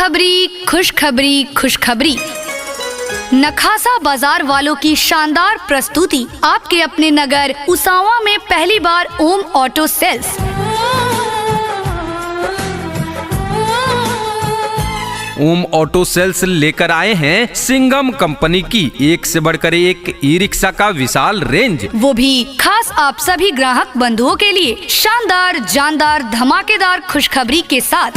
खुशखबरी खुशखबरी खुशखबरी। नखासा बाजार वालों की शानदार प्रस्तुति आपके अपने नगर उसावा में पहली बार ओम ऑटो सेल्स। ओम ऑटो सेल्स लेकर आए हैं सिंघम कंपनी की एक से बढ़कर एक ई रिक्शा का विशाल रेंज, वो भी खास आप सभी ग्राहक बंधुओं के लिए शानदार जानदार धमाकेदार खुशखबरी के साथ।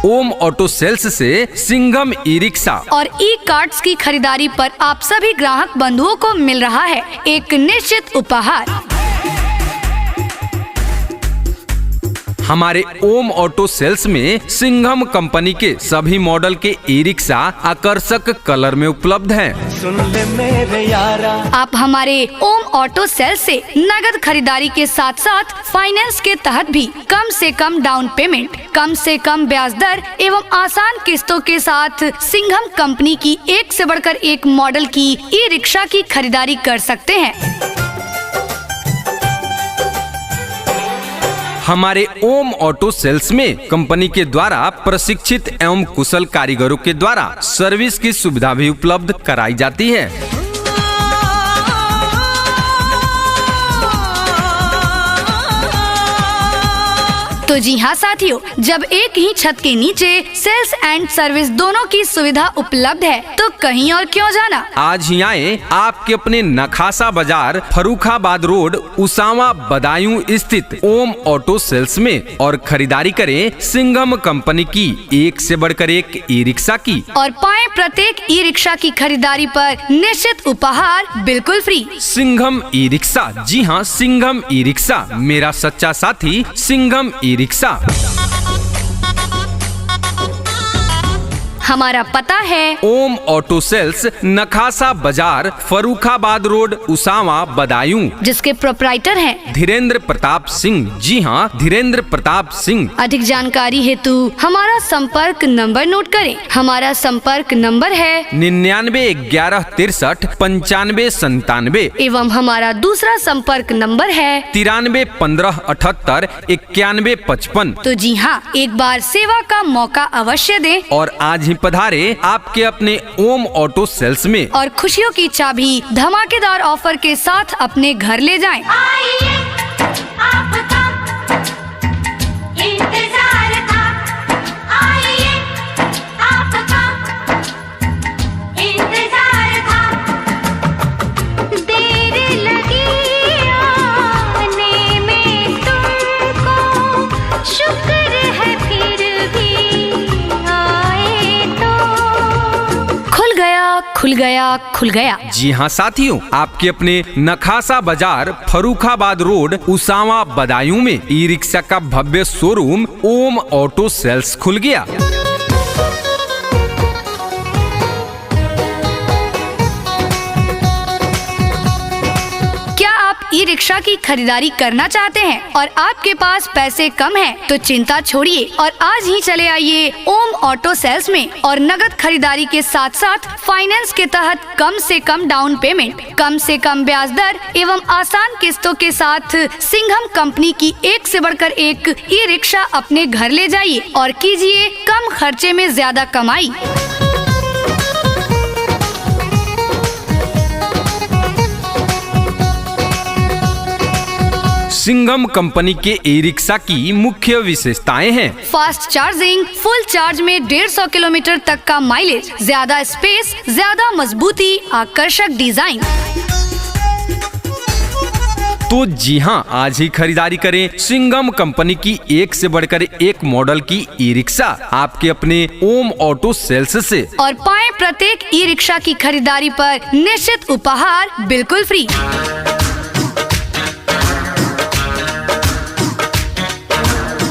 ओम ऑटो सेल्स से सिंघम ई रिक्शा और ई कार्ड्स की खरीदारी पर आप सभी ग्राहक बंधुओं को मिल रहा है एक निश्चित उपहार। हमारे ओम ऑटो सेल्स में सिंघम कंपनी के सभी मॉडल के ई रिक्शा आकर्षक कलर में उपलब्ध हैं। सुन ले मेरे यारा। आप हमारे ओम ऑटो सेल्स से नगद खरीदारी के साथ साथ फाइनेंस के तहत भी कम से कम डाउन पेमेंट, कम से कम ब्याज दर एवं आसान किस्तों के साथ सिंघम कंपनी की एक से बढ़कर एक मॉडल की ई रिक्शा की खरीदारी कर सकते हैं। हमारे ओम ऑटो सेल्स में कंपनी के द्वारा प्रशिक्षित एवं कुशल कारीगरों के द्वारा सर्विस की सुविधा भी उपलब्ध कराई जाती है। तो जी हाँ साथियों, जब एक ही छत के नीचे सेल्स एंड सर्विस दोनों की सुविधा उपलब्ध है तो कहीं और क्यों जाना। आज ही आए आपके अपने नखासा बाजार फर्रुखाबाद रोड उसावा बदायूं स्थित ओम ऑटो सेल्स में और खरीदारी करें सिंघम कंपनी की एक से बढ़कर एक ई रिक्शा की और पाएं प्रत्येक ई रिक्शा की खरीदारी पर निश्चित उपहार बिल्कुल फ्री। सिंघम ई रिक्शा, जी हाँ सिंघम ई रिक्शा, मेरा सच्चा साथी सिंघम ई रिक्शा। हमारा पता है ओम ऑटो सेल्स नखासा बाजार फर्रुखाबाद रोड उसावा बदायूं, जिसके प्रोप्राइटर हैं धीरेन्द्र प्रताप सिंह। जी हाँ धीरेन्द्र प्रताप सिंह। अधिक जानकारी हेतु हमारा संपर्क नंबर नोट करें। हमारा संपर्क नंबर है 9911639597 एवं हमारा दूसरा संपर्क नंबर है 9315789155। तो जी हाँ, एक बार सेवा का मौका अवश्य दें और आज ही पधारे आपके अपने ओम ऑटो सेल्स में और खुशियों की चाबी धमाकेदार ऑफर के साथ अपने घर ले जाएं। आइए आपका इंतजार था, आइए आपका इंतजार था, देर लगी आने में तुमको, शुक्र है फिर भी आए तो। खुल गया खुल गया खुल गया। जी हाँ साथियों, आपके अपने नखासा बाजार फर्रुखाबाद रोड उसावा बदायूं में ई रिक्शा का भव्य शोरूम ओम ऑटो सेल्स खुल गया। ई रिक्शा की खरीदारी करना चाहते हैं और आपके पास पैसे कम हैं, तो चिंता छोड़िए और आज ही चले आइए ओम ऑटो सेल्स में और नगद खरीदारी के साथ साथ फाइनेंस के तहत कम से कम डाउन पेमेंट, कम से कम ब्याज दर एवं आसान किस्तों के साथ सिंघम कंपनी की एक से बढ़कर एक ई रिक्शा अपने घर ले जाइए और कीजिए कम खर्चे में ज्यादा कमाई। सिंघम कंपनी के ई रिक्शा की मुख्य विशेषताएं हैं फास्ट चार्जिंग, फुल चार्ज में 150 किलोमीटर तक का माइलेज, ज्यादा स्पेस, ज्यादा मजबूती, आकर्षक डिजाइन। तो जी हाँ, आज ही खरीदारी करें सिंघम कंपनी की एक से बढ़कर एक मॉडल की ई रिक्शा आपके अपने ओम ऑटो सेल्स से और पाएं प्रत्येक ई रिक्शा की खरीदारी पर निश्चित उपहार बिल्कुल फ्री।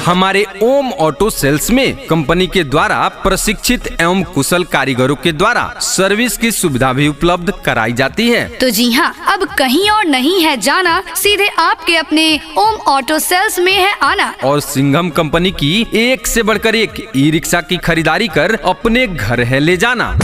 हमारे ओम ऑटो सेल्स में कंपनी के द्वारा प्रशिक्षित एवं कुशल कारीगरों के द्वारा सर्विस की सुविधा भी उपलब्ध कराई जाती है। तो जी हाँ, अब कहीं और नहीं है जाना, सीधे आपके अपने ओम ऑटो सेल्स में है आना और सिंघम कंपनी की एक से बढ़कर एक ई रिक्शा की खरीदारी कर अपने घर है ले जाना।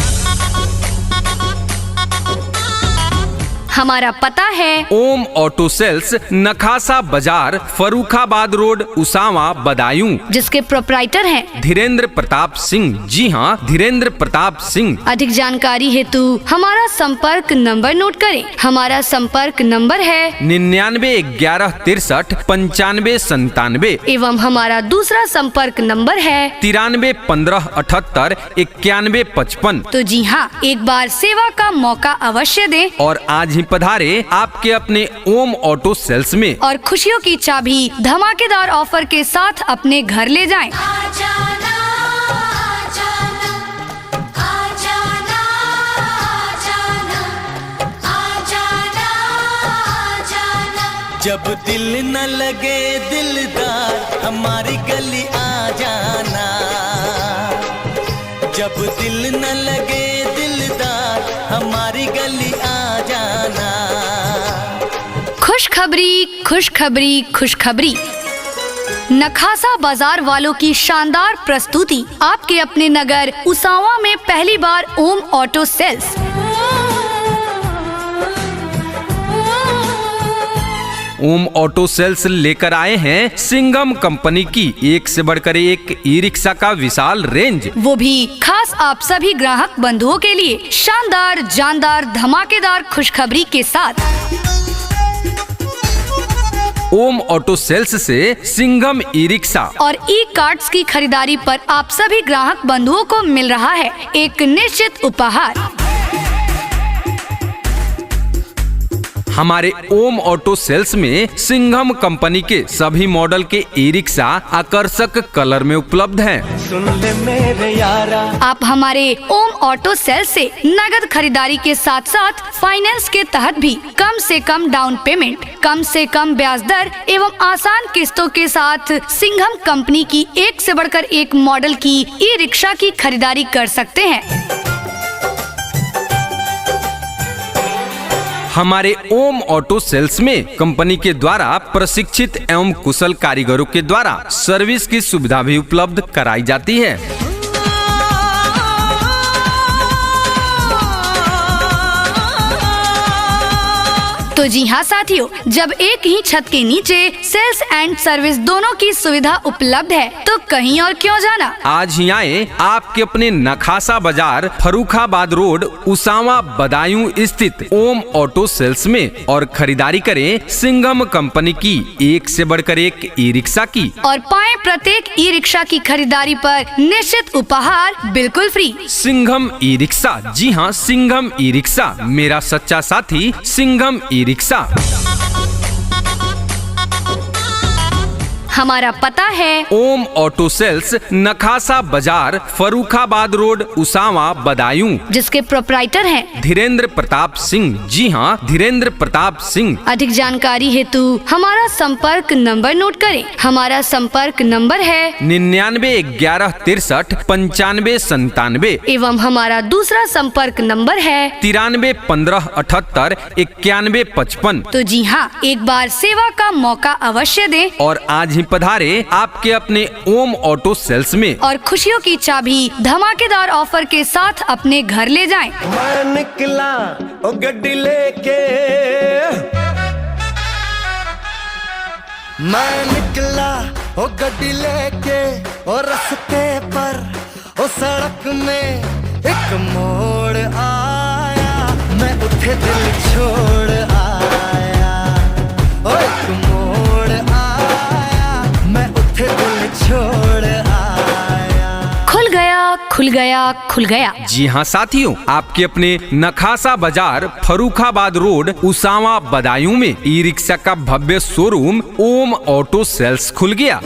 हमारा पता है ओम ऑटो सेल्स, नखासा बाजार, फर्रुखाबाद रोड, उसावा, बदायूं, जिसके प्रोप्राइटर हैं धीरेन्द्र प्रताप सिंह। जी हाँ, धीरेन्द्र प्रताप सिंह। अधिक जानकारी हेतु हमारा संपर्क नंबर नोट करें। हमारा संपर्क नंबर है 99 11 63 95 97 एवं हमारा दूसरा संपर्क नंबर है 93 15 78 91 55। तो जी हाँ, एक बार सेवा का मौका अवश्य दें और आज ही पधारे आपके अपने ओम ऑटो सेल्स में और खुशियों की चाबी धमाकेदार ऑफर के साथ अपने घर ले जाएं। जब दिल न लगे दिलदार हमारी गली आ जाना। जब दिल न लगे दिलदार हमारी गली आ जाना। खुशखबरी, खुशखबरी, खुशखबरी। नखासा बाजार वालों की शानदार प्रस्तुति आपके अपने नगर उसावा में पहली बार ओम ऑटो सेल्स। ओम ऑटो सेल्स लेकर आए हैं सिंघम कंपनी की एक से बढ़कर एक ई रिक्शा का विशाल रेंज, वो भी खास आप सभी ग्राहक बंधुओं के लिए शानदार, जानदार, धमाकेदार खुशखबरी के साथ। ओम ऑटो सेल्स से सिंघम ई रिक्शा और ई कार्ड्स की खरीदारी पर आप सभी ग्राहक बंधुओं को मिल रहा है एक निश्चित उपहार। हमारे ओम ऑटो सेल्स में सिंघम कंपनी के सभी मॉडल के ई रिक्शा आकर्षक कलर में उपलब्ध हैं। सुन ले मेरे यारा, आप हमारे ओम ऑटो सेल्स से नगद खरीदारी के साथ साथ फाइनेंस के तहत भी कम से कम डाउन पेमेंट, कम से कम ब्याज दर एवं आसान किस्तों के साथ सिंघम कंपनी की एक से बढ़कर एक मॉडल की ई रिक्शा की खरीदारी कर सकते हैं। हमारे ओम ऑटो सेल्स में कंपनी के द्वारा प्रशिक्षित एवं कुशल कारीगरों के द्वारा सर्विस की सुविधा भी उपलब्ध कराई जाती है। तो जी हाँ साथियों, जब एक ही छत के नीचे सेल्स एंड सर्विस दोनों की सुविधा उपलब्ध है तो कहीं और क्यों जाना। आज ही आए आपके अपने नखासा बाजार, फर्रुखाबाद रोड, उसावा, बदायूं स्थित ओम ऑटो सेल्स में और खरीदारी करें सिंघम कंपनी की एक से बढ़कर एक ई रिक्शा की और पाएं प्रत्येक ई रिक्शा की खरीदारी पर निश्चित उपहार बिल्कुल फ्री। Singham e rickshaw. जी हाँ, सिंघम ई रिक्शा, मेरा सच्चा साथी सिंघम ई रिक्शा। हमारा पता है ओम ऑटो सेल्स, नखासा बाजार, फर्रुखाबाद रोड, उसावा, बदायूं, जिसके प्रोप्राइटर हैं धीरेन्द्र प्रताप सिंह। जी हाँ, धीरेन्द्र प्रताप सिंह। अधिक जानकारी हेतु हमारा संपर्क नंबर नोट करें। हमारा संपर्क नंबर है 99 11 63 95 97 एवं हमारा दूसरा संपर्क नंबर है 93 15 78 91 55। तो जी हाँ, एक बार सेवा का मौका अवश्य दें और आज ही पधारे आपके अपने ओम ऑटो सेल्स में और खुशियों की चाबी धमाकेदार ऑफर के साथ अपने घर ले जाएं। मैं निकला ओ गड्डी लेके, मैं निकला ओ गड्डी लेके, और रास्ते पर ओ सड़क में एक मोड़ आया, मैं उठे दिल छोड़ आया। ओ एक मोड़ आया, मैं उठे दिल छोड़ आया। खुल गया, खुल गया, खुल गया। जी हाँ साथियों, आपके अपने नखासा बाजार, फर्रुखाबाद रोड, उसावा, बदायूं में ई रिक्शा का भव्य शोरूम ओम ऑटो सेल्स खुल गया।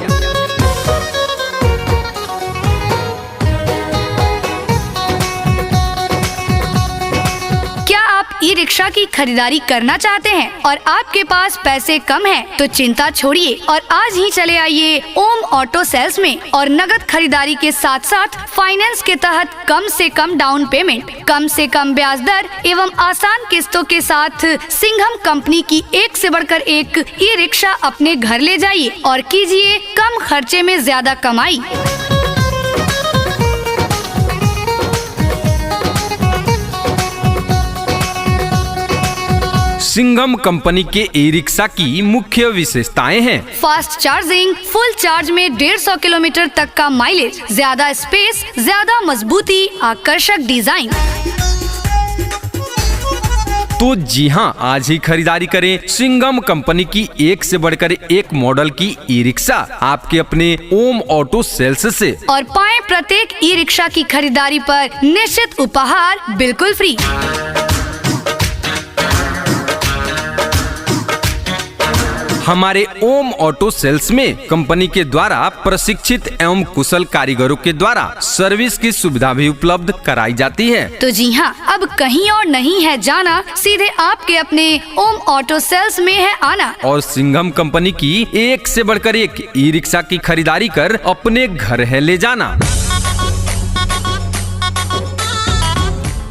ई रिक्शा की खरीदारी करना चाहते हैं और आपके पास पैसे कम हैं, तो चिंता छोड़िए और आज ही चले आइए ओम ऑटो सेल्स में और नगद खरीदारी के साथ साथ फाइनेंस के तहत कम से कम डाउन पेमेंट, कम से कम ब्याज दर एवं आसान किस्तों के साथ सिंघम कंपनी की एक से बढ़कर एक ई रिक्शा अपने घर ले जाइए और कीजिए कम खर्चे में ज्यादा कमाई। सिंघम कंपनी के ई रिक्शा की मुख्य विशेषताएं हैं। फास्ट चार्जिंग, फुल चार्ज में 150 किलोमीटर तक का माइलेज, ज्यादा स्पेस, ज्यादा मजबूती, आकर्षक डिजाइन। तो जी हाँ, आज ही खरीदारी करें सिंघम कंपनी की एक से बढ़कर एक मॉडल की ई रिक्शा आपके अपने ओम ऑटो सेल्स से, और पाएं प्रत्येक ई रिक्शा की खरीदारी पर निश्चित उपहार बिल्कुल फ्री। हमारे ओम ऑटो सेल्स में कंपनी के द्वारा प्रशिक्षित एवं कुशल कारीगरों के द्वारा सर्विस की सुविधा भी उपलब्ध कराई जाती है। तो जी हाँ, अब कहीं और नहीं है जाना, सीधे आपके अपने ओम ऑटो सेल्स में है आना और सिंघम कंपनी की एक से बढ़कर एक ई रिक्शा की खरीदारी कर अपने घर है ले जाना।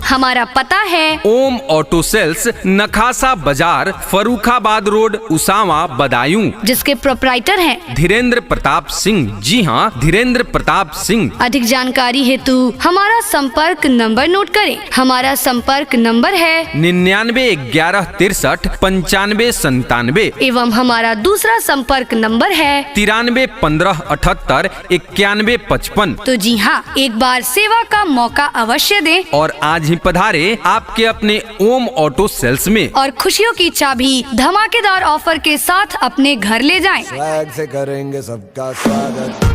हमारा पता है ओम ऑटो सेल्स, नखासा बाजार, फर्रुखाबाद रोड, उसावा, बदायूं, जिसके प्रोप्राइटर हैं धीरेन्द्र प्रताप सिंह। जी हाँ, धीरेन्द्र प्रताप सिंह। अधिक जानकारी हेतु हमारा संपर्क नंबर नोट करें। हमारा संपर्क नंबर है 9911639597 एवं हमारा दूसरा संपर्क नंबर है 9315789155। तो जी हाँ, एक बार सेवा का मौका अवश्य दें और आज ही पधारे आपके अपने ओम ऑटो सेल्स में और खुशियों की चाबी धमाकेदार ऑफर के साथ अपने घर ले जाएं। स्वैग से करेंगे सबका स्वागत।